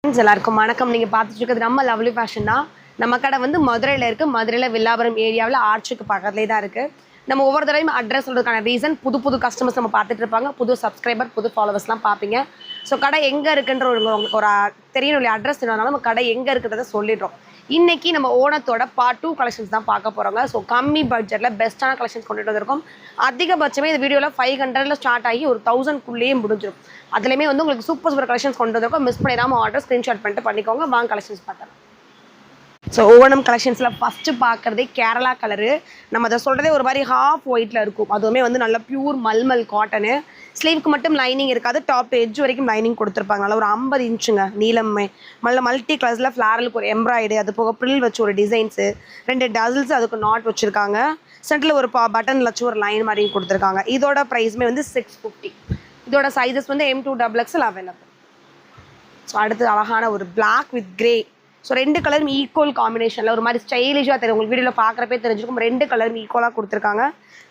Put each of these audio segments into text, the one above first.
எல்லாருக்கும் வணக்கம். நீங்க பார்த்துட்டு இருக்கிறது நம்ம லவ்லி ஃபேஷன் தான். நம்ம கடை வந்து மதுரையில் இருக்குது. மதுரையில் வில்லாபுரம் ஏரியாவில் ஆர்ச்சுக்கு பக்கத்துலேயே தான் இருக்குது. நம்ம ஒவ்வொரு தடவையும் அட்ரஸ் சொல்கிறதுக்கான ரீசன் புது கஸ்டமர்ஸ் நம்ம பார்த்துட்டு இருப்பாங்க, புது சப்ஸ்கிரைபர், புது ஃபாலோவர்ஸ்லாம் பார்ப்பீங்க. ஸோ கடை எங்கே இருக்குன்ற ஒரு தெரியணும் இல்லையா, அட்ரஸ் என்னன்னாலும் நம்ம கடை எங்கே இருக்கிறத சொல்லிடுறோம். இன்றைக்கி நம்ம ஓணத்தோட பார்ட் 2 கலெக்ஷன்ஸ் தான் பார்க்க போகிறோங்க. ஸோ கம்மி பட்ஜெட்டில் பெஸ்ட்டான கலெக்ஷன்ஸ் கொண்டுட்டு வந்திருக்கோம். அதிகபட்சமே இந்த வீடியோவில் 500 ஸ்டார்ட் ஆகி ஒரு 1000க்குள்ளேயே முடிஞ்சிடும். அதுலேயுமே வந்து உங்களுக்கு சூப்பர் கலெக்ஷன்ஸ் கொண்டு வந்திருக்கோம். மிஸ் பண்ணிடாமல் ஆர்டர் ஸ்க்ரீன்ஷாட் பண்ணிட்டு பண்ணிக்கோங்க. வாங்க கலெக்ஷன்ஸ் பார்த்தலாம். ஸோ ஓணம் கலெக்ஷன்ஸில் ஃபஸ்ட்டு பார்க்குறதே கேரளா கலரு. நம்ம அதை சொல்கிறதே ஒரு மாதிரி ஹாஃப் ஒயிட்டில் இருக்கும். அதுவுமே வந்து நல்ல பியூர் மல்மல் காட்டனு. ஸ்லீவுக்கு மட்டும் லைனிங் இருக்காது, டாப் டு எட்ஜ் வரைக்கும் லைனிங் கொடுத்துருப்பாங்க. நல்லா ஒரு 50 இன்ச்சுங்க நீளமே. மல்டி கலர்ஸில் ஃப்ளாரலுக்கு ஒரு எம்ப்ராய்டு, அது போக ப்ரில் வச்சு ஒரு டிசைன்ஸு, 2 டசல்ஸ் அதுக்கு நாட் வச்சுருக்காங்க. சென்டரில் ஒரு பட்டன் வச்சு ஒரு லைன் மாதிரியும் கொடுத்துருக்காங்க. இதோட ப்ரைஸுமே வந்து 650. இதோட சைஸஸ் வந்து M2XXL அவைலபிள். ஸோ அடுத்து அழகான ஒரு பிளாக் வித் கிரே. ஸோ 2 கலரும் ஈக்குவல் காம்பினேஷனில் ஒரு மாதிரி ஸ்டைலிஷாக தெரியும். உங்களுக்கு வீடியோவில் பார்க்குறப்பே தெரிஞ்சிருக்கும். 2 கலரும் ஈக்குவலாக கொடுத்துருக்காங்க.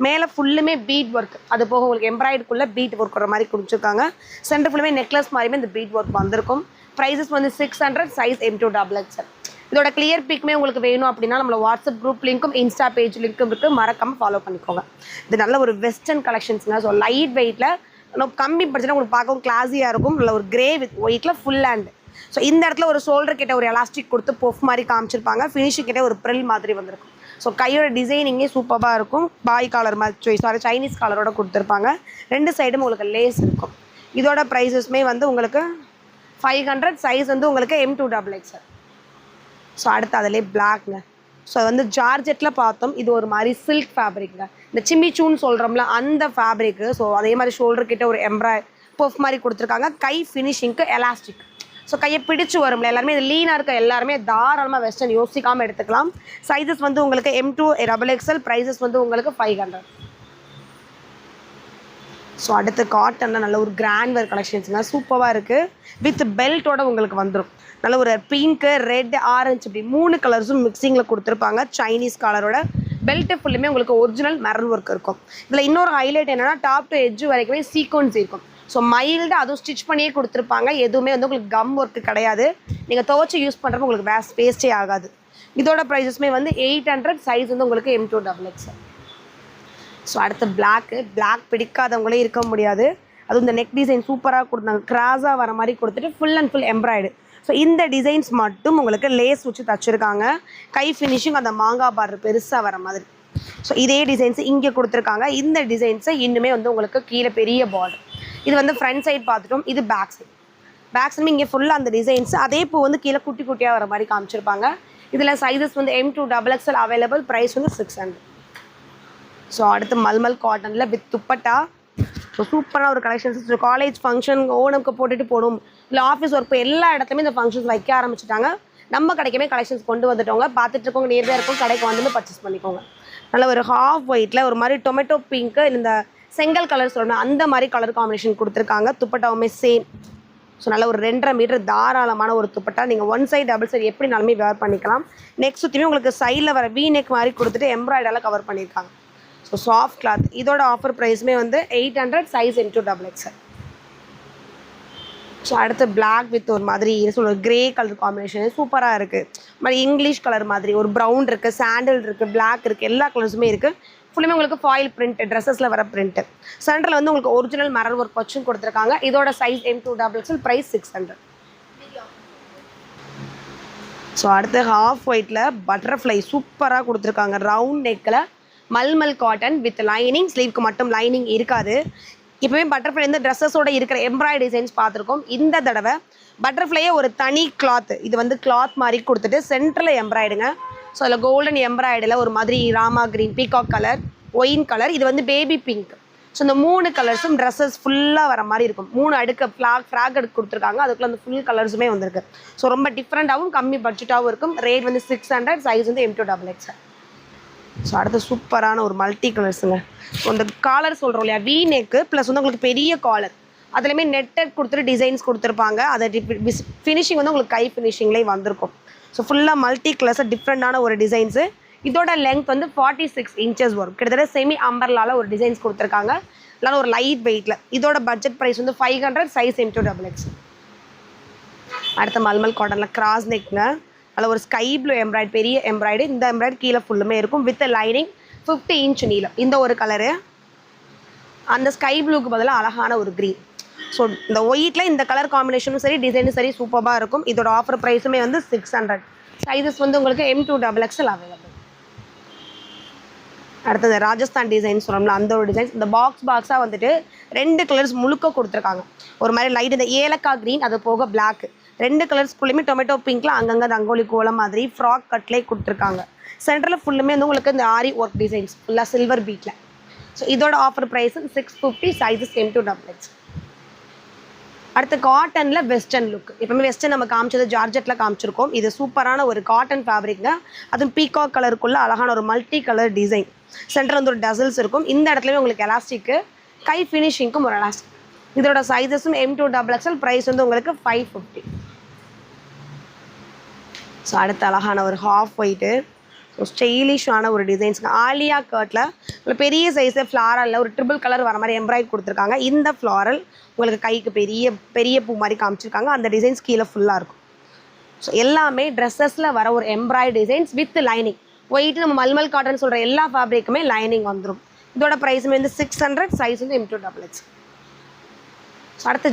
மேலே ஃபுல்லுமே பீட் ஒர்க், அது போக உங்களுக்கு எம்ப்ராய்டுக்குள்ளே பீட் ஒர்க் வர மாதிரி கொடுத்துருக்காங்க. சென்டர் ஃபுல்லுமே நெக்லஸ் மாதிரியுமே இந்த பீட் ஒர்க் வந்திருக்கும். ப்ரைஸஸ் வந்து 600, சைஸ் M2XXL. இதோட கிளியர் பிக்மே உங்களுக்கு வேணும் அப்படின்னா நம்மளோட வாட்ஸ்அப் குரூப் லிங்க்கும் இன்ஸ்டா பேஜ் லிங்க்கும் இருக்குது, மறக்காமல் ஃபாலோ பண்ணிக்கோங்க. இது நல்ல ஒரு வெஸ்டர்ன் கலெக்ஷன்ஸுங்க. ஸோ லைட் வெயிட்டில் கம்மி பட்ஜெட்டில் உங்களுக்கு பார்க்கவும் கிளாஸியாக இருக்கும். இல்லை ஒரு கிரே வித் ஒயிட்டில் ஃபுல் ஹேண்ட். ஸோ இந்த இடத்துல ஒரு ஷோல்டர் கிட்ட ஒரு எலாஸ்டிக் கொடுத்து பொஃப் மாதிரி காமிச்சிருப்பாங்க. ஃபினிஷிங் கிட்ட ஒரு ப்ரில் மாதிரி வந்திருக்கும். ஸோ கையோட டிசைனிங்கே சூப்பராக இருக்கும். பாய் காலர் மாதிரி சைனீஸ் காலரோட கொடுத்துருப்பாங்க. 2 சைடும் உங்களுக்கு லேஸ் இருக்கும். இதோட ப்ரைஸஸ்மே வந்து உங்களுக்கு 500, சைஸ் வந்து உங்களுக்கு M2XXL. ஸோ அடுத்து அதிலே பிளாக்ங்க. ஸோ வந்து ஜார்ஜெட்டில் பார்த்தோம். இது ஒரு மாதிரி சில்க் ஃபேப்ரிக்ங்க. இந்த சிம்மிச்சூன்னு சொல்கிறோம்ல அந்த ஃபேப்ரிக்கு. ஸோ அதே மாதிரி ஷோல்டர் கிட்ட ஒரு பொஃப் மாதிரி கொடுத்துருக்காங்க. கை ஃபினிஷிங்க்கு எலாஸ்டிக். ஸோ கையை பிடிச்சி வரும்ல எல்லாருமே. இது லீனாக இருக்க எல்லாருமே தாராளமாக வெஸ்டர்ன் யோசிக்காமல் எடுத்துக்கலாம். சைஸஸ் வந்து உங்களுக்கு M2XXL. ப்ரைஸஸ் வந்து உங்களுக்கு 500. ஸோ அடுத்து காட்டனில் நல்ல ஒரு கிராண்ட் வேர் கலெக்ஷன்ஸுங்க. சூப்பராக இருக்குது. வித் பெல்ட்டோட உங்களுக்கு வந்துடும். நல்ல ஒரு பிங்க்கு, ரெட், ஆரஞ்சு இப்படி 3 கலர்ஸும் மிக்சிங்கில் கொடுத்துருப்பாங்க. சைனீஸ் கலரோட பெல்ட்டு ஃபுல்லுமே உங்களுக்கு ஒரிஜினல் மெரல் ஒர்க் இருக்கும். இதில் இன்னொரு ஹைலைட் என்னென்னா டாப் டு எட்ஜ் வரைக்குமே சீக்வன்ஸ் இருக்கும். ஸோ மைல்டு, அதுவும் ஸ்டிச் பண்ணியே கொடுத்துருப்பாங்க. எதுவுமே வந்து உங்களுக்கு கம் ஒர்க்கு கிடையாது. நீங்கள் துவச்சி யூஸ் பண்ணுறப்ப உங்களுக்கு வேஸ்ட்டே ஆகாது. இதோட ப்ரைஸஸ்மே வந்து 800, சைஸ் வந்து உங்களுக்கு M2XXL. ஸோ அடுத்து பிளாக் பிடிக்காதவங்களே இருக்க முடியாது. அதுவும் இந்த நெக் டிசைன் சூப்பராக கொடுத்தாங்க. கிராஸாக வர மாதிரி கொடுத்துட்டு ஃபுல் அண்ட் ஃபுல் எம்ப்ராய்டு. ஸோ இந்த டிசைன்ஸ் மட்டும் உங்களுக்கு லேஸ் வச்சு தச்சுருக்காங்க. கை ஃபினிஷிங் அந்த மாங்காய் பார்டர் பெருசாக வர மாதிரி. ஸோ இதே டிசைன்ஸு இங்கே கொடுத்துருக்காங்க. இந்த டிசைன்ஸை இன்னுமே வந்து உங்களுக்கு கீழே பெரிய பார்டர். இது வந்து ஃப்ரண்ட் சைட் பார்த்துட்டோம். இது பேக் சைடு இங்கே ஃபுல்லாக அந்த டிசைன்ஸ் அதே பூ வந்து கீழே குட்டி குட்டியாக வர மாதிரி காமிச்சிருப்பாங்க. இதில் சைஸஸ் வந்து M2XXL அவைலபிள். ப்ரைஸ் வந்து 600. ஸோ அடுத்து மல்மல் காட்டனில் வித் துப்பட்டா. ஸோ சூப்பரான ஒரு கலெக்ஷன்ஸ். காலேஜ் ஃபங்க்ஷன், ஓணம்க்கு போட்டுட்டு போகணும், இல்லை ஆஃபீஸ் ஒர்க், எல்லா இடத்துலையுமே இந்த ஃபங்க்ஷன்ஸ் வைக்க ஆரம்பிச்சிட்டாங்க. நம்ம கடைக்குமே கலெக்ஷன்ஸ் கொண்டு வந்துட்டோங்க. பார்த்துட்டு இருக்கவங்க நேர்தான் இருக்கும், கடைக்கு வந்து பர்ச்சேஸ் பண்ணிக்கோங்க. நல்ல ஒரு ஹாஃப் ஒயிட்டில் ஒரு மாதிரி டொமேட்டோ பிங்க்கு, இந்த செங்கல் கலர் சொல்லணும் அந்த மாதிரி கலர் காம்பினேஷன் கொடுத்துருக்காங்க. துப்பட்டாவுமே சேம். ஸோ நல்ல ஒரு 2.5 மீட்டர் தாராளமான ஒரு துப்பட்டா. நீங்கள் 1 சைடு டபுள் சைடு எப்படினாலுமே வேர் பண்ணிக்கலாம். நெக் சுற்றியுமே உங்களுக்கு சைடில் வர V நெக் மாதிரி கொடுத்துட்டு எம்ப்ராய்டெல்லாம் கவர் பண்ணியிருக்காங்க. So soft cloth. இதோட ஆஃபர் ப்ரைஸுமே வந்து 800, சைஸ் M2XXL. ஸோ அடுத்து பிளாக் வித் ஒரு மாதிரி ஒரு கிரே கலர் காம்பினேஷன் சூப்பராக இருக்குது. மாதிரி இங்கிலீஷ் கலர் மாதிரி ஒரு ப்ரௌன் இருக்குது, சாண்டில் இருக்குது, பிளாக் இருக்குது, எல்லா கலர்ஸுமே இருக்குது. ஃபுல்லுமே உங்களுக்கு ஃபாயில் பிரிண்ட், ட்ரெஸ்ஸஸில் வர பிரிண்ட்டு. சென்டரில் வந்து உங்களுக்கு ஒரிஜினல் மெரல் ஒர்க் வச்சும் கொடுத்துருக்காங்க. இதோட சைஸ் M2XXL. ப்ரைஸ் 600. ஸோ அடுத்து ஹாஃப் ஒயிட்டில் பட்டர்ஃப்ளை சூப்பராக கொடுத்துருக்காங்க. ரவுண்ட் நெக்கில் மல்மல் காட்டன் வித் லைனிங். ஸ்லீவ்க்கு மட்டும் லைனிங் இருக்காது. இப்போவே பட்டர்ஃப்ளை இந்த ட்ரெஸ்ஸஸோட இருக்கிற எம்ப்ராய்டரி டிசைன்ஸ் பார்த்துருக்கோம். இந்த தடவை பட்டர்ஃப்ளையே ஒரு தனி கிளாத், இது வந்து கிளாத் மாதிரி கொடுத்துட்டு சென்டரில் எம்ப்ராய்டுங்க. ஸோ அதில் கோல்டன் எம்ப்ராய்டில் ஒரு மாதிரி Rama green, peacock colour, wine colour, இது வந்து பேபி பிங்க். ஸோ இந்த 3 கலர்ஸும் ட்ரெஸ்ஸஸ் ஃபுல்லாக வர மாதிரி இருக்கும். 3 அடுக்கு ஃப்ராக் அடுக்கு கொடுத்துருக்காங்க. அதுக்குள்ள அந்த ஃபுல் கலர்ஸுமே வந்திருக்கு. ஸோ ரொம்ப டிஃப்ரெண்ட்டாகவும் கம்மி பட்ஜெட்டாகவும் இருக்கும். ரேட் வந்து 600, சைஸ் வந்து M2XXL. ஸோ அடுத்து சூப்பரான ஒரு மல்டி கலர்ஸுங்க. ஸோ அந்த காலர் சொல்கிறோம் இல்லையா, V நெக்கு ப்ளஸ் வந்து உங்களுக்கு பெரிய காலர், அதுலேயுமே நெட்டட் கொடுத்துட்டு டிசைன்ஸ் கொடுத்துருப்பாங்க. அதை ஃபினிஷிங் வந்து உங்களுக்கு கை ஃபினிஷிங்லேயே வந்திருக்கும். ஸோ ஃபுல்லாக மல்டி கலர்ஸாக டிஃப்ரெண்டான ஒரு டிசைன்ஸு. இதோட லெங்த் வந்து 46 இன்ச்சஸ் வரும். கிட்டத்தட்ட செமி அம்பர்லால ஒரு டிசைன்ஸ் கொடுத்துருக்காங்க. இல்லைனா ஒரு லைட் வெயிட்டில். இதோட பட்ஜெட் ப்ரைஸ் வந்து 500, சைஸ் M2XXL. அடுத்த மல்மல் காட்டனில் கிராஸ் நெக்குங்க, அதில் ஒரு ஸ்கை ப்ளூ எம்ப்ராய்டு, பெரிய எம்ப்ராய்டு. இந்த எம்ப்ராய்டு கீழே ஃபுல்லுமே இருக்கும் வித் லைனிங், 50 இன்ச் நீளம். இந்த ஒரு கலரு, அந்த ஸ்கை ப்ளூக்கு பதிலாக அழகான ஒரு க்ரீன். ஸோ இந்த ஒயிட்டில் இந்த கலர் காம்பினேஷனும் சரி, டிசைனும் சரி சூப்பராக இருக்கும். இதோட ஆஃபர் ப்ரைஸுமே வந்து 600. சைஸஸ் வந்து உங்களுக்கு M2XXL அவைலபிள். அடுத்தது ராஜஸ்தான் டிசைன் சொல்லணும்ல, அந்த ஒரு டிசைன்ஸ். இந்த பாக்ஸாக வந்துட்டு 2 கலர்ஸ் முழுக்க கொடுத்துருக்காங்க. ஒரு மாதிரி லைட் இந்த ஏலக்காய் க்ரீன், அது போக பிளாக், 2 கலர்ஸ்குள்ளேயுமே டொமேட்டோ பிங்க்கில் அங்கங்கே ரங்கோலி கோலம் மாதிரி ஃப்ராக் கட்லேயே கொடுத்துருக்காங்க. சென்டரில் ஃபுல்லுமே வந்து உங்களுக்கு இந்த ஆரி ஒர்க் டிசைன்ஸ் ஃபுல்லாக சில்வர் பீட்டில். ஸோ இதோட ஆஃபர் ப்ரைஸ் 650, சைஸஸ் M2XXL. அடுத்து காட்டனில் வெஸ்டர்ன் லுக். எப்பவுமே வெஸ்டர்ன் நம்ம காமிச்சது ஜார்ஜெட்டில் காமிச்சிருக்கோம். இது சூப்பரான ஒரு காட்டன் ஃபேப்ரிக்ங்க. அதுவும் பீகாக் கலருக்குள்ளே அழகான ஒரு மல்டி கலர் டிசைன். சென்டர் வந்து ஒரு டசல்ஸ் இருக்கும். இந்த இடத்துலையும் உங்களுக்கு எலாஸ்டிக்கு, கை ஃபினிஷிங்க்கும் ஒரு எலாஸ்டிக். இதோட சைஸஸும் M2XXL. ப்ரைஸ் வந்து உங்களுக்கு 550. ஸோ அடுத்து அழகான ஒரு ஹாஃப் ஒயிட்டு, ஸோ ஸ்டைலிஷான ஒரு டிசைன்ஸுங்க. ஆலியா கர்ட்டில் ஒரு பெரிய சைஸு ஃப்ளாரலில் ஒரு ட்ரிபிள் கலர் வர மாதிரி எம்ப்ராய்ட் கொடுத்துருக்காங்க. இந்த ஃப்ளாரல் உங்களுக்கு கைக்கு பெரிய பெரிய பூ மாதிரி காமிச்சிருக்காங்க. அந்த டிசைன்ஸ் கீழே ஃபுல்லாக இருக்கும். ஸோ எல்லாமே ட்ரெஸ்ஸஸில் வர ஒரு எம்ப்ராய்ட் டிசைன்ஸ் வித் லைனிங். ஒயிட்டு நம்ம மல்மல் காட்டன் சொல்கிற எல்லா ஃபேப்ரிக்குமே லைனிங் வந்துடும். இதோட ப்ரைஸுமே வந்து 600, சைஸ் வந்து M2XXL. ஸோ அடுத்து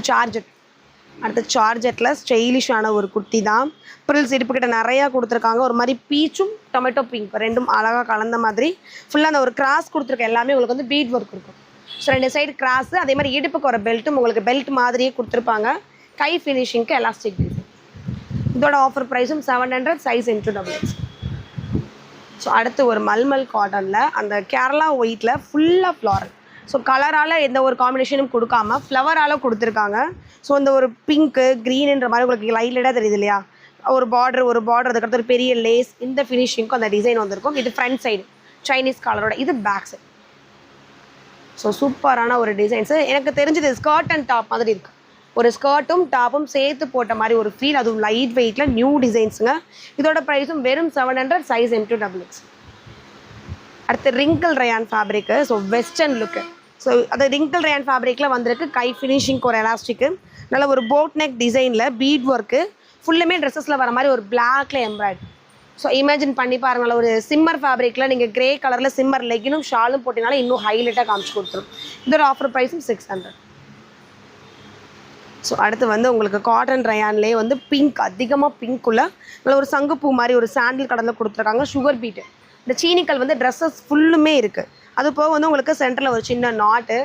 சார்ஜெட்டில் ஸ்டைலிஷான ஒரு குர்த்தி தான். ப்ரில்ஸ் இடுப்புக்கிட்ட நிறையா கொடுத்துருக்காங்க. ஒரு மாதிரி பீச்சும் டொமேட்டோ பிங்க் ரெண்டும் அழகாக கலந்த மாதிரி ஃபுல்லாக அந்த ஒரு கிராஸ் கொடுத்துருக்க எல்லாமே உங்களுக்கு வந்து பீட் ஒர்க் இருக்கும். ஸோ 2 சைடு கிராஸு, அதே மாதிரி இடுப்புக்கு ஒரு பெல்ட்டும் உங்களுக்கு பெல்ட் மாதிரியே கொடுத்துருப்பாங்க. கை ஃபினிஷிங்க்கு எலாஸ்டிக் டிசைன். இதோட ஆஃபர் ப்ரைஸும் 700, சைஸ் M2XXL. ஸோ அடுத்து ஒரு மல்மல் காட்டனில் அந்த கேரளா ஒயிட்டில் ஃபுல்லாக ஃப்ளாரல். ஸோ கலரால் எந்த ஒரு காம்பினேஷனும் கொடுக்காம ஃப்ளவரால் கொடுத்துருக்காங்க. ஸோ இந்த ஒரு பிங்க்கு க்ரீனுன்ற மாதிரி உங்களுக்கு லைட்டாக தெரியுது இல்லையா, ஒரு பார்டர் அதுக்கடுத்து ஒரு பெரிய லேஸ், இந்த ஃபினிஷிங்க்கும் அந்த டிசைன் வந்திருக்கும். இது ஃப்ரண்ட் சைடு சைனீஸ் கலரோட, இது பேக் சைடு. ஸோ சூப்பரான ஒரு டிசைன்ஸு. எனக்கு தெரிஞ்சது ஸ்கர்ட் அண்ட் டாப் மாதிரி இருக்குது. ஒரு ஸ்கர்ட்டும் டாப்பும் சேர்த்து போட்ட மாதிரி ஒரு ஃபீல். அதுவும் லைட் வெயிட்டில் நியூ டிசைன்ஸுங்க. இதோட ப்ரைஸும் வெறும் 700, சைஸ் M2XXL. அடுத்து wrinkle rayon fabric. So western look. So அது ரிங்கிள் ரயான் ஃபேப்ரிக்கில் வந்திருக்கு. கை ஃபினிஷிங்க்கு ஒரு எலாஸ்டிக்கு, நல்ல ஒரு போட் நெக் டிசைனில் பீட் ஒர்க்கு, ஃபுல்லுமே ட்ரெஸ்ஸஸில் வர மாதிரி ஒரு பிளாக்ல எம்ப்ராய்டு. ஸோ இமேஜின் பண்ணி பாருங்கள், ஒரு சிம்மர் ஃபேப்ரிக்கில் நீங்கள் கிரே கலரில் சிம்மர் லெக்கினும் ஷாலும் போட்டினால இன்னும் ஹைலைட்டாக காமிச்சு கொடுத்துரும். இதோட ஆஃபர் ப்ரைஸும் 600. ஸோ அடுத்து வந்து உங்களுக்கு காட்டன் ரயான்லேயே வந்து பிங்க், அதிகமாக பிங்க்குள்ள நல்ல ஒரு சங்குப்பூ மாதிரி ஒரு சாண்டில் கடலில் கொடுத்துருக்காங்க. சுகர் பீட்டு, இந்த சீனிக்கல் வந்து ட்ரெஸ்ஸஸ் ஃபுல்லுமே இருக்குது. அது போக வந்து உங்களுக்கு சென்டரில் ஒரு சின்ன நாட்டு.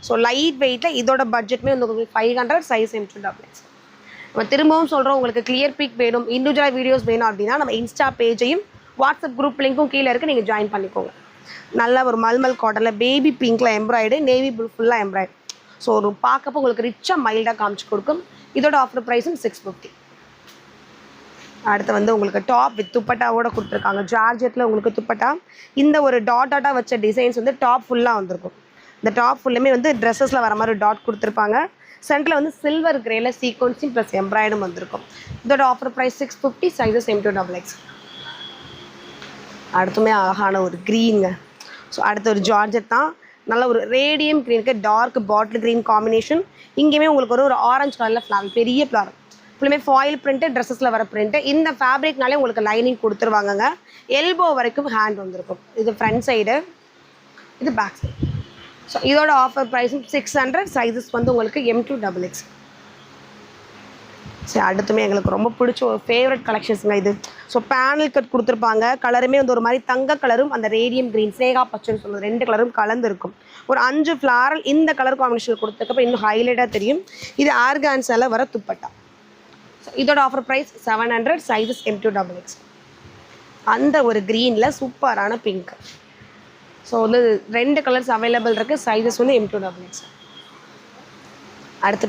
ஸோ லைட் வெயிட்டில். இதோட பட்ஜெட்டுமே வந்து உங்களுக்கு 500, சைஸ் M2XXL. நம்ம திரும்பவும் சொல்கிறோம், உங்களுக்கு கிளியர் பிக் வேணும், இண்டிவிஜுவலாக வீடியோஸ் வேணும் அப்படின்னா நம்ம இன்ஸ்டா பேஜையும் வாட்ஸ்அப் குரூப் லிங்க்கும் கீழே இருக்குது, நீங்கள் ஜாயின் பண்ணிக்கோங்க. நல்ல ஒரு மல்மல் காட்டனில் பேபி பிங்க்கில் எம்ப்ராய்டு, நேவி ப்ளூ ஃபுல்லாக எம்ப்ராய்டு. ஸோ ஒரு பார்க்கப்போ உங்களுக்கு ரிச்சாக மைல்டாக காமிச்சு கொடுக்கும். இதோட ஆஃபர் ப்ரைஸும் 650. அடுத்து வந்து உங்களுக்கு டாப் வித் துப்பட்டாவோட கொடுத்துருக்காங்க. ஜார்ஜெட்டில் உங்களுக்கு துப்பட்டா, இந்த ஒரு டாட்டாக வச்ச டிசைன்ஸ் வந்து டாப் ஃபுல்லாக வந்திருக்கும். இந்த டாப் ஃபுல்லுமே வந்து ட்ரெஸ்ஸஸில் வர மாதிரி டாட் கொடுத்துருப்பாங்க. சென்டரில் வந்து சில்வர் கிரேல சீக்வன்ஸும் ப்ளஸ் எம்ப்ராய்டும் வந்திருக்கும். இதோட ஆஃபர் ப்ரைஸ் 650, சைஸஸ் M2XXL. அடுத்துமே அழகான ஒரு க்ரீனுங்க. ஸோ அடுத்து ஒரு ஜார்ஜெட் தான். நல்ல ஒரு ரேடியம் க்ரீனுக்கு டார்க் பாட்டில் க்ரீன் காம்பினேஷன். இங்கேயுமே உங்களுக்கு ஒரு ஆரஞ்சு கலரில் ஃப்ளார், பெரிய ஃப்ளார், ஃபுல்லுமே ஃபாயில் பிரிண்ட்டு, ட்ரெஸ்ஸஸில் வர பிரிண்ட்டு. இந்த ஃபேப்ரிக்னாலே உங்களுக்கு லைனிங் கொடுத்துருவாங்கங்க. எல்போ வரைக்கும் ஹேண்ட் வந்திருக்கும். இது ஃப்ரண்ட் சைடு, இது பேக் சைடு. ஸோ இதோட ஆஃபர் ப்ரைஸும் 600, சைஸஸ் வந்து உங்களுக்கு M2XXL. சரி அடுத்துமே எங்களுக்கு ரொம்ப பிடிச்ச ஒரு ஃபேவரட் கலெக்ஷன்ஸுங்க இது. ஸோ பேனல் கட் கொடுத்துருப்பாங்க. கலருமே வந்து ஒரு மாதிரி தங்க கலரும் அந்த ரேடியம் க்ரீன் ஸ்னேகா பச்சைன்னு சொல்லுவது 2 கலரும் கலந்துருக்கும். ஒரு 5 ஃப்ளாரல் இந்த கலர் காம்பினேஷன் கொடுத்துருக்கப்போ இன்னும் ஹைலைட்டாக தெரியும். இது ஆர்கான்ஸால் வர துப்பட்டா. ஸோ இதோட ஆஃபர் ப்ரைஸ் 700, சைஸஸ் M2XXL. அந்த ஒரு க்ரீனில் சூப்பரான பிங்க். ஸோ வந்து 2 கலர்ஸ் அவைலபிள் இருக்குது. சைஸஸ் வந்து M2XXL. அடுத்து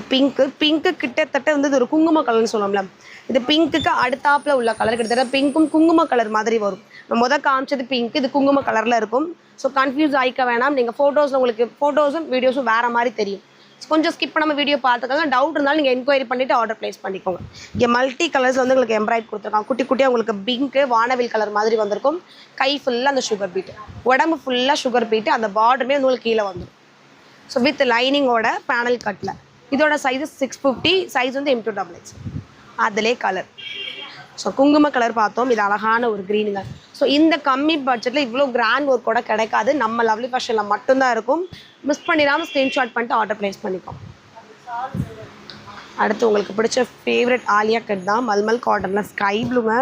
பிங்க்கு கிட்டத்தட்ட வந்து இது ஒரு குங்கும கலர்னு சொல்லணும்ல. இது பிங்க்குக்கு அடுத்தாப்பில் உள்ள கலர் கிட்டத்தட்ட பிங்க்கும் குங்கும கலர் மாதிரி வரும். நம்ம காமிச்சது பிங்க், இது குங்கும கலரில் இருக்கும். ஸோ கன்ஃபியூஸ் ஆகிக்க வேணாம். நீங்கள் ஃபோட்டோஸில் உங்களுக்கு ஃபோட்டோஸும் வீடியோஸும் வேறு மாதிரி தெரியும். கொஞ்சம் ஸ்கிப் பண்ணாமல் வீடியோ பார்த்துக்கோங்க. டவுட் இருந்தாலும் நீங்கள் என்கொயரி பண்ணிவிட்டு ஆர்டர் ப்ளேஸ் பண்ணிக்கோங்க. இங்கே மல்டி கலர்ஸ் வந்து உங்களுக்கு எம்ப்ராய்ட் கொடுத்துருக்காங்க. குட்டி குட்டியாக உங்களுக்கு பிங்க்கு வானவில் கலர் மாதிரி வந்திருக்கும். கை ஃபுல்லாக அந்த சுகர் பீட்டு, உடம்பு ஃபுல்லாக சுகர் பீட்டு, அந்த பார்டருமே உங்களுக்கு கீழே வந்துடும். ஸோ வித் லைனிங்கோட பேனல் கட்டில். இதோட சைஸஸ் 650, சைஸ் வந்து M2XXL. அதிலே கலர். ஸோ குங்கும கலர் பார்த்தோம், இது அழகான ஒரு க்ரீனுங்க. ஸோ இந்த கம்மி பட்ஜெட்டில் இவ்வளோ கிராண்ட் ஒர்க் கூட கிடைக்காது, நம்ம லவ்லி ஃபேஷனில் மட்டும்தான் இருக்கும். மிஸ் பண்ணிடாமல் ஸ்க்ரீன்ஷாட் பண்ணிட்டு ஆர்டர் ப்ளேஸ் பண்ணிப்போம். அடுத்து உங்களுக்கு பிடிச்ச ஃபேவரட் ஆலியா கட் தான், மல்மல் காட்டனில் ஸ்கை ப்ளூங்க.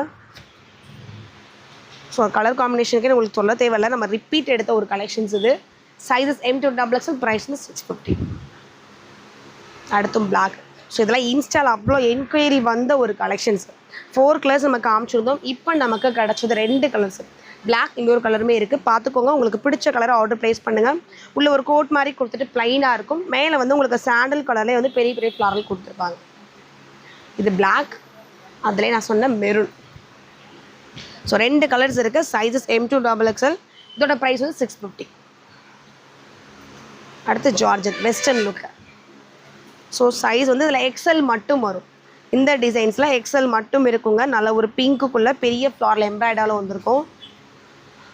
ஸோ கலர் காம்பினேஷனுக்கே உங்களுக்கு சொல்ல தேவையில்லை, நம்ம ரிப்பீட் எடுத்த ஒரு கலெக்ஷன்ஸ் இது. சைஸஸ் M2XXL, ப்ரைஸ் வந்து 650. அடுத்தும் பிளாக். ஸோ இதெல்லாம் இன்ஸ்டால் அவ்வளோ என்கொயரி வந்த ஒரு கலெக்ஷன்ஸ். 4 கலர்ஸ் நம்ம காமிச்சிருந்தோம், இப்போ நமக்கு கிடச்சது 2 கலர்ஸ். பிளாக் இன்னொரு கலருமே இருக்குது, பார்த்துக்கோங்க. உங்களுக்கு பிடிச்ச கலரை ஆர்டர் ப்ளேஸ் பண்ணுங்கள். உள்ள ஒரு கோட் மாதிரி கொடுத்துட்டு ப்ளைனாக இருக்கும், மேலே வந்து உங்களுக்கு சாண்டல் கலர்லேயே வந்து பெரிய பெரிய ஃப்ளாரல் கொடுத்துருப்பாங்க. இது பிளாக், அதிலே நான் சொன்ன மெரூன். ஸோ 2 கலர்ஸ் இருக்குது, சைஸஸ் M2XXL. இதோட ப்ரைஸ் வந்து 650. அடுத்து georgette western look. So size வந்து இதில் XL மட்டும் வரும், இந்த டிசைன்ஸில் XL மட்டும் இருக்குங்க. நல்ல ஒரு பிங்க்குள்ளே பெரிய ஃப்ளாரில் எம்ப்ராய்டாலும் வந்திருக்கும்.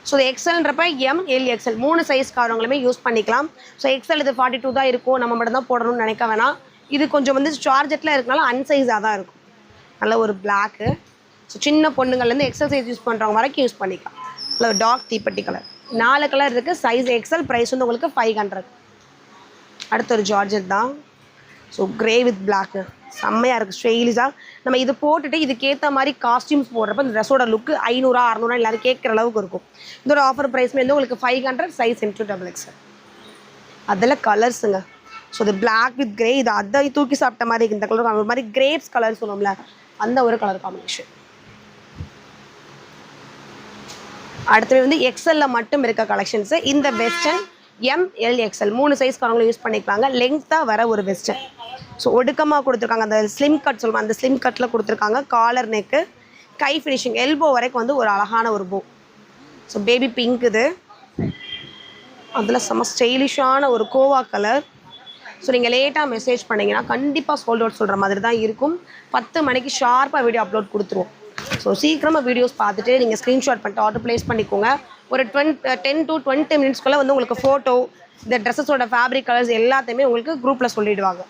ஸோ இது XLன்றப்ப MLXL 3 சைஸ்காரவங்களுமே யூஸ் பண்ணிக்கலாம். ஸோ XL இது 42 தான் இருக்கும், நம்ம மட்டும் தான் போடணும்னு நினைக்க வேணாம். இது கொஞ்சம் வந்து ஜார்ஜெட்டில் இருக்கனால அன்சைஸாக தான் இருக்கும். நல்ல ஒரு பிளாக்கு. ஸோ சின்ன பொண்ணுங்கள்லேருந்து XL சைஸ் யூஸ் பண்ணுறவங்க வரைக்கும் யூஸ் பண்ணிக்கலாம். இல்லை டார்க் தீப்பெட்டி கலர். 4 கலர் இருக்குது, சைஸ் XL, ப்ரைஸ் வந்து உங்களுக்கு 500. அடுத்த ஒரு ஜார்ஜெட் தான். ஸோ க்ரே வித் பிளாக்கு செம்மையாக இருக்குது, ஸ்டைலிஷாக. நம்ம இது போட்டுட்டு இதுக்கேற்ற மாதிரி காஸ்டியூம்ஸ் போடுறப்ப இந்த ட்ரெஸ்ஸோட லுக்கு 500 600 எல்லோரும் கேட்குற அளவுக்கு இருக்கும். இதோட ஆஃபர் ப்ரைஸ்மே வந்து உங்களுக்கு 500, சைஸ் M2XXL. அதில் கலர்ஸுங்க. ஸோ இது பிளாக் வித் க்ரே, இது அதை தூக்கி சாப்பிட்ட மாதிரி இந்த கலர், ஒரு மாதிரி கிரேப்ஸ் கலர் சொல்லுவோம்ல, அந்த ஒரு கலர் காம்பினேஷன். அடுத்தது வந்து XL மட்டும் இருக்க கலெக்ஷன்ஸு. இந்த வெஸ்டர்ன் MLXL 3 சைஸ்காரங்களும் யூஸ் பண்ணிக்கலாங்க. லெங்க்த்தாக வர ஒரு வெஸ்டர்ன். ஸோ ஒடுக்கமாக கொடுத்துருக்காங்க, அந்த ஸ்லிம் கட் சொல்லுவாங்க, அந்த ஸ்லிம் கட்டில் கொடுத்துருக்காங்க. காலர் நெக்கு, கை ஃபினிஷிங், எல்போ வரைக்கும் வந்து ஒரு அழகான ஒரு போ. ஸோ பேபி பிங்க் இது, அதில் செம்ம ஸ்டைலிஷான ஒரு கோவா கலர். ஸோ நீங்கள் லேட்டாக மெசேஜ் பண்ணிங்கன்னா கண்டிப்பாக சோல்ட் அவுட் சொல்கிற மாதிரி தான் இருக்கும். 10 மணிக்கு ஷார்ப்பாக வீடியோ அப்லோட் கொடுத்துருவோம். ஸோ சீக்கிரமாக வீடியோஸ் பார்த்துட்டு நீங்கள் ஸ்க்ரீன்ஷாட் பண்ணிட்டு ஆர்டர் ப்ளேஸ் பண்ணிக்கோங்க. ஒரு 10 to 20 மினிட்ஸ்க்குள்ளே வந்து உங்களுக்கு ஃபோட்டோ, இந்த ட்ரெஸ்ஸஸோட ஃபேப்ரிக் கலர்ஸ் எல்லாத்தையுமே உங்களுக்கு குரூப்பில் சொல்லிவிடுவாங்க.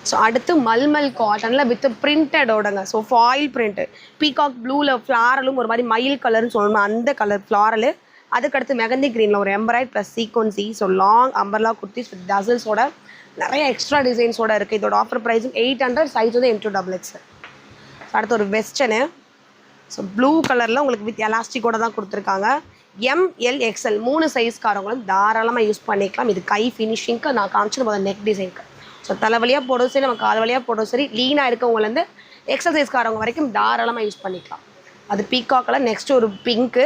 ஸோ அடுத்து மல்மல் காட்டனில் வித் பிரிண்டடோடங்க. ஸோ ஃபாயில் பிரிண்ட்டு, பீகாக் ப்ளூவில் ஃப்ளாரலும் ஒரு மாதிரி மயில் கலர்னு சொல்லணும், அந்த கலர் ஃப்ளாரலு. அதுக்கடுத்து மெகந்தி க்ரீனில் ஒரு embroidered plus sequins. So long umbrella kurtis with டசல்ஸோட நிறைய எக்ஸ்ட்ரா டிசைன்ஸோட இருக்குது. இதோட ஆஃபர் ப்ரைஸும் 800, சைஸ் வந்து M2XXL. அடுத்து ஒரு வெஸ்டர்னு. ஸோ ப்ளூ கலரில் உங்களுக்கு வித் எலாஸ்டிக்கோட தான் கொடுத்துருக்காங்க. MLXL 3 சைஸ்காரவங்களும் தாராளமாக யூஸ் பண்ணிக்கலாம். இது கை ஃபினிஷிங்க்கு நான் காமிச்சு போத நெக் டிசைனுக்கு. ஸோ தலை வழியாக போடுறது சரி, நம்ம கால் வழியாக போடுறது சரி, லீனாக இருக்கவங்கலேருந்து எக்ஸசைஸ்காரவங்க வரைக்கும் தாராளமாக யூஸ் பண்ணிக்கலாம். அது பீகாக்கில் நெக்ஸ்ட் ஒரு பிங்க்கு,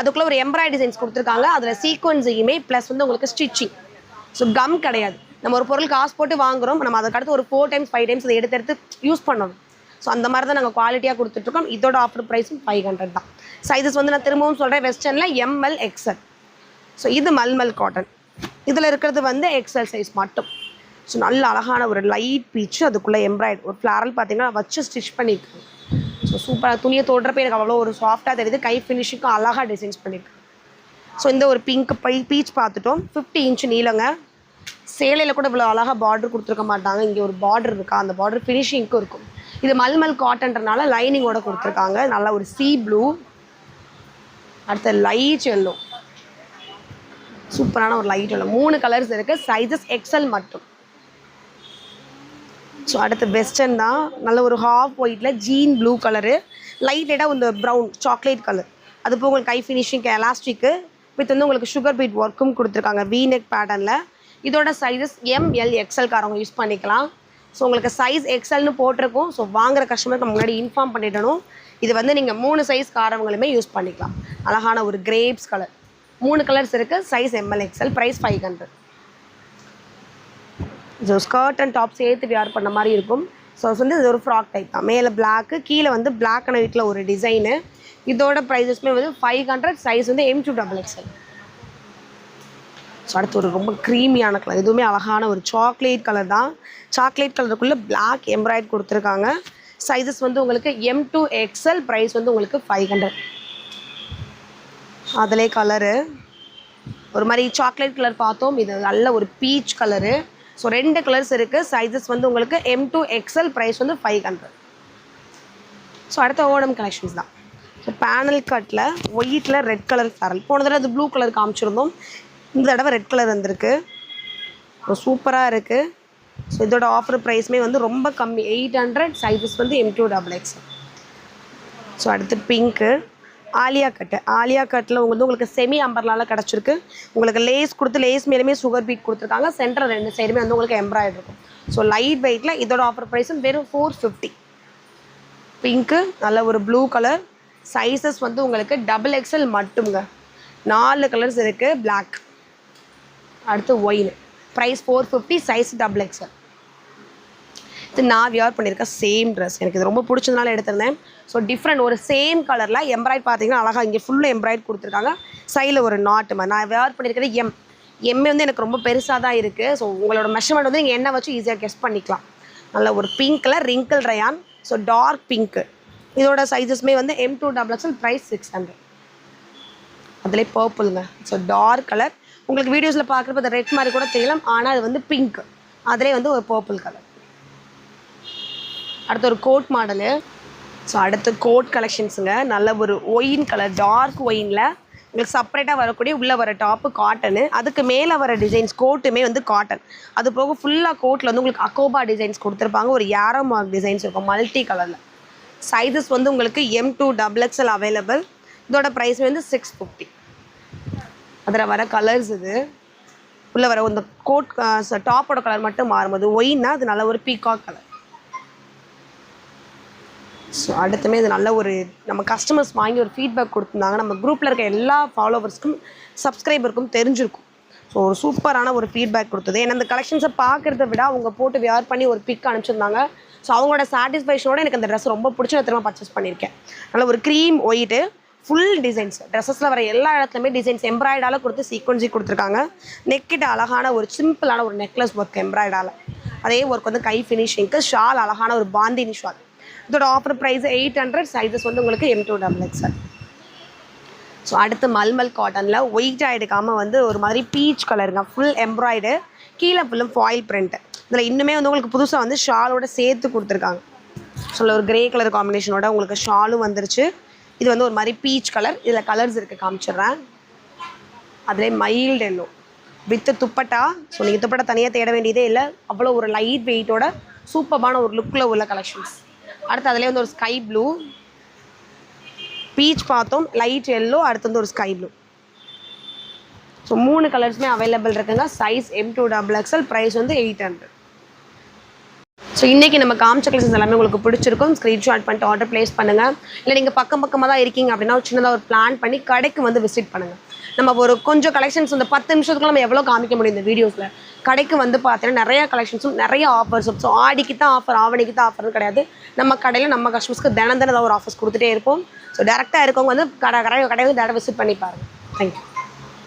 அதுக்குள்ளே ஒரு எம்ப்ராய்டரி டிசைன்ஸ் கொடுத்துருக்காங்க. அதில் சீக்வன்ஸையுமே ப்ளஸ் வந்து உங்களுக்கு ஸ்டிச்சிங். ஸோ கம் கிடையாது, நம்ம ஒரு பொருள் காசு போட்டு வாங்குகிறோம், நம்ம அதுக்கடுத்து ஒரு 4 times 5 times அதை எடுத்து யூஸ் பண்ணணும். ஸோ அந்த மாதிரி தான் நாங்கள் குவாலிட்டியாக கொடுத்துட்ருக்கோம். இதோட ஆஃபர் ப்ரைஸும் 500 தான். சைஸஸ் வந்து நான் திரும்பவும் சொல்கிறேன், வெஸ்டர்னில் MLXL. ஸோ இது மல்மல் காட்டன், இதில் இருக்கிறது வந்து XL சைஸ் மட்டும். ஸோ நல்ல அழகான ஒரு லைட் பீச்சு, அதுக்குள்ளே எம்ப்ராய்டு ஒரு ஃப்ளாரல் பார்த்தீங்கன்னா வச்சு ஸ்டிச் பண்ணியிருக்கேன். ஸோ சூப்பராக துணியை தோடுறப்ப எனக்கு அவ்வளோ ஒரு சாஃப்டாக தெரியுது. கை ஃபினிஷிங்கும் அழகாக டிசைன்ஸ் பண்ணியிருக்கேன். ஸோ இந்த ஒரு பிங்க் பீச் பார்த்துட்டோம். 50 inch நீளங்க. சேலையில் கூட இவ்வளோ அழகாக பார்டர் கொடுத்துருக்க மாட்டாங்க, இங்கே ஒரு பார்டர் இருக்கா, அந்த பார்டர் ஃபினிஷிங்க்கும் இருக்கும். இது மல்மல் காட்டன்றனால லைனிங்கோட கொடுத்துருக்காங்க. நல்ல ஒரு சீ ப்ளூ, அடுத்த லைட் எல்லோ, சூப்பரான ஒரு லைட் எல்லோ. 3 கலர்ஸ் இருக்குது, சைஸஸ் XL மட்டும். ஸோ அடுத்து வெஸ்டர்ன் தான். நல்ல ஒரு ஹாஃப் ஒயிட்டில் ஜீன் ப்ளூ கலரு, லைட்டாக இந்த ப்ரௌன் சாக்லேட் கலர். அது போக உங்களுக்கு கை ஃபினிஷிங்க்கு எலாஸ்டிக்கு வித் வந்து உங்களுக்கு சுகர் பீட் ஒர்க்கும் கொடுத்துருக்காங்க V-neck பேட்டர்னில். இதோட சைஸஸ் MLXLகாரவங்க யூஸ் பண்ணிக்கலாம். ஸோ உங்களுக்கு சைஸ் XLன்னு போட்டிருக்கும். ஸோ வாங்குகிற கஸ்டமருக்கு முன்னாடி இன்ஃபார்ம் பண்ணிடணும். இது வந்து நீங்கள் 3 சைஸ்காரவங்களுமே யூஸ் பண்ணிக்கலாம். அழகான ஒரு கிரேப்ஸ் கலர், 3 கலர்ஸ் இருக்குது, size MLXL, price 500. So skirt and top சேர்த்து வியர் பண்ண மாதிரி இருக்கும். ஸோ வந்து இது ஒரு ஃப்ராக் டைப் தான். மேலே பிளாக்கு, கீழே வந்து பிளாக் அண்ட் ஒயிட்டில் ஒரு டிசைனு. இதோட ப்ரைஸஸ்மே வந்து 500, சைஸ் வந்து M2XXL. ஸோ அடுத்து ஒரு ரொம்ப க்ரீமியான கலர், இதுவுமே அழகான ஒரு சாக்லேட் கலர் தான். சாக்லேட் கலருக்குள்ளே பிளாக் எம்ப்ராய்ட் கொடுத்துருக்காங்க. சைஸஸ் வந்து உங்களுக்கு M2XL, ப்ரைஸ் வந்து உங்களுக்கு 500. அதிலே கலரு ஒரு மாதிரி சாக்லேட் கலர் பார்த்தோம். இது நல்ல ஒரு பீச் கலரு, ஸோ 2 கலர்ஸ் இருக்குது. சைஸஸ் வந்து உங்களுக்கு M2 XL, ப்ரைஸ் வந்து 500. ஸோ அடுத்த ஓணம் கலெக்ஷன்ஸ் தான். ஸோ பேனல் கட்டில் ஒயிட்டில் ரெட் கலர் ஃபேரல். போன தடவை அது ப்ளூ கலர் காமிச்சிருந்தோம், இந்த தடவை ரெட் கலர் வந்திருக்கு. சூப்பராக இருக்குது. ஸோ இதோட ஆஃபர் ப்ரைஸுமே வந்து ரொம்ப கம்மி, 800. சைஸஸ் வந்து M2 XXL. ஸோ அடுத்து பிங்க்கு ஆலியா கட்டு. ஆலியா கட்டில் உங்களுக்கு செமி அம்பர்லால கிடச்சிருக்கு. உங்களுக்கு லேஸ் கொடுத்து லேஸ் மேலுமே சுகர் பீட் கொடுத்துருக்காங்க. சென்டர் 2 சைடுமே வந்து உங்களுக்கு எம்ப்ராய்டரி இருக்கும். ஸோ லைட் வெயிட்டில் இதோட ஆஃபர் ப்ரைஸும் வெறும் 450. பிங்க்கு நல்ல ஒரு ப்ளூ கலர். சைஸஸ் வந்து உங்களுக்கு XXL மட்டுங்க. 4 கலர்ஸ் இருக்குது. பிளாக். அடுத்து ஒயின், ப்ரைஸ் 450, சைஸ் XXL. இது நான் வியர் பண்ணியிருக்கேன் சேம் ட்ரெஸ். எனக்கு இது ரொம்ப பிடிச்சதுனால எடுத்திருந்தேன். ஸோ டிஃப்ரெண்ட் ஒரு சேம் கலரில் எம்ப்ராய்ட் பார்த்தீங்கன்னா அழகாக இங்கே ஃபுல்லாக எம்ப்ராய்ட் கொடுத்துருக்காங்க. சைடில் ஒரு நாட்டு மாதிரி. நான் வியர் பண்ணியிருக்கிறது எம்ஏ வந்து எனக்கு ரொம்ப பெருசாக தான் இருக்குது. ஸோ உங்களோட மெஷர்மெண்ட் வந்து நீங்கள் என்ன வச்சு ஈஸியாக கெஸ் பண்ணிக்கலாம். நல்ல ஒரு pink colour wrinkle rayon. So dark pink. இதோட சைஸஸ்மே வந்து M2 XXL, ப்ரைஸ் 600. அதிலே பர்பிளுங்க. So dark colour. உங்களுக்கு வீடியோஸில் பார்க்குறப்ப அது ரெட் மாதிரி கூட தெரியலாம், ஆனால் அது வந்து பிங்க். அதிலே வந்து ஒரு பர்பிள் கலர். அடுத்து ஒரு கோட் மாடலு. ஸோ அடுத்து கோட் கலெக்ஷன்ஸுங்க. நல்ல ஒரு ஒயின் கலர், டார்க் ஒயினில் உங்களுக்கு செப்பரேட்டாக வரக்கூடிய உள்ளே வர டாப்பு காட்டனு, அதுக்கு மேலே வர டிசைன்ஸ் கோட்டுமே வந்து காட்டன். அது போக ஃபுல்லாக கோட்டில் வந்து உங்களுக்கு அக்கோபா டிசைன்ஸ் கொடுத்துருப்பாங்க. ஒரு ஏரோ மார்க் டிசைன்ஸ் இருக்கும் மல்டி கலரில். சைஸஸ் வந்து உங்களுக்கு M2 XXL அவைலபிள். இதோட ப்ரைஸ் வந்து 650. அதில் வர கலர்ஸ் இது. உள்ளே வர இந்த கோட் டாப்போட கலர் மட்டும் மாறும்போது ஒயின்னா அது நல்ல ஒரு பீகாக் கலர். ஸோ அடுத்துமே இது நல்ல ஒரு நம்ம கஸ்டமர்ஸ் வாங்கி ஒரு ஃபீட்பேக் கொடுத்துருந்தாங்க. நம்ம குரூப்பில் இருக்க எல்லா ஃபாலோவர்ஸ்க்கும் சப்ஸ்கிரைபருக்கும் தெரிஞ்சிருக்கும். ஸோ ஒரு சூப்பரான ஒரு ஃபீட்பேக் கொடுத்தது. ஏன்னா அந்த கலெக்ஷன்ஸை பார்க்குறத விட அவங்க போட்டு வியர் பண்ணி ஒரு பிக் அனுப்பிச்சிருந்தாங்க. ஸோ அவங்களோட சாட்டிஸ்ஃபேக்ஷனோட எனக்கு அந்த ட்ரெஸ் ரொம்ப பிடிச்சி நான் திரும்ப பர்ச்சேஸ் பண்ணியிருக்கேன். நல்ல ஒரு க்ரீம் ஒயிட்டு ஃபுல் டிசைன்ஸ். ட்ரெஸ்ஸஸில் வர எல்லா இடத்துலையுமே டிசைன்ஸ் எம்ப்ராய்டால் கொடுத்து சீக்வன்ஸி கொடுத்துருக்காங்க. நெக்கிட்ட அழகான ஒரு சிம்பிளான ஒரு நெக்லஸ் ஒர்க் எம்ப்ராய்டால். அதே ஒர்க் வந்து கை ஃபினிஷிங்க்கு. ஷால் அழகான ஒரு பாந்தினி ஷால். இதோட ஆஃபர் ப்ரைஸ் 800. சைஸஸ் வந்து உங்களுக்கு M2 XXL. ஸோ அடுத்து மல்மல் காட்டனில் ஒயிட்டாக எடுக்காமல் வந்து ஒரு மாதிரி பீச் கலருங்க. ஃபுல் எம்ப்ராய்டு, கீழே ஃபுல்லும் ஃபாயில் பிரிண்ட். இதில் இன்னுமே வந்து உங்களுக்கு புதுசாக வந்து ஷாலோட சேர்த்து கொடுத்துருக்காங்க. ஸோ ஒரு கிரே கலர் காம்பினேஷனோட உங்களுக்கு ஷாலும் வந்துருச்சு. இது வந்து ஒரு மாதிரி பீச் கலர். இதில் கலர்ஸ் இருக்குது, காமிச்சிடுறேன். அதிலே mild yellow with dupatta. So நீங்கள் துப்பட்டா தனியாக தேட வேண்டியதே இல்லை. அவ்வளோ ஒரு லைட் வெயிட்டோட சூப்பரான ஒரு லுக்கில் உள்ள கலெக்ஷன்ஸ். அடுத்து அதிலே வந்து ஒரு ஸ்கை ப்ளூ, பீச் பார்த்தோம், லைட் எல்லோ, அடுத்து வந்து ஒரு ஸ்கை ப்ளூ. ஸோ 3 கலர்ஸுமே அவைலபிள் இருக்குங்க. சைஸ் M2 XXL, ப்ரைஸ் வந்து 800. ஸோ இன்றைக்கி நம்ம காமிச்ச கலெக்ஷன்ஸ் எல்லாமே உங்களுக்கு பிடிச்சிருக்கும். ஸ்க்ரீன்ஷாட் பண்ணிட்டு ஆர்டர் ப்ளேஸ் பண்ணுங்கள். இல்லை நீங்கள் பக்கமாக தான் இருக்கீங்க அப்படின்னா ஒரு சின்னதாக ஒரு பிளான் பண்ணி கடைக்கு வந்து விசிட் பண்ணுங்கள். நம்ம ஒரு கொஞ்சம் கலெக்ஷன்ஸ் இந்த 10 நிமிஷத்துக்குள்ள நம்ம எவ்வளோ காமிக்க முடியும் இந்த வீடியோஸில். கடைக்கு வந்து பார்த்தீங்கன்னா நிறைய கலெக்ஷன்ஸும் நிறைய ஆஃபர்ஸும். ஸோ ஆடிக்கு தான் ஆஃபர், ஆவணிக்கு தான் ஆஃபர்னு கிடையாது. நம்ம கடையில் நம்ம கஸ்டமர்ஸ்க்கு தினம் ஏதாவது ஒரு ஆஃபர்ஸ் கொடுத்துட்டே இருப்போம். ஸோ டேரெக்டாக இருக்கவங்க வந்து கடை வந்து டேரெக்டாக விசிட் பண்ணி பாருங்கள். தேங்க்யூ.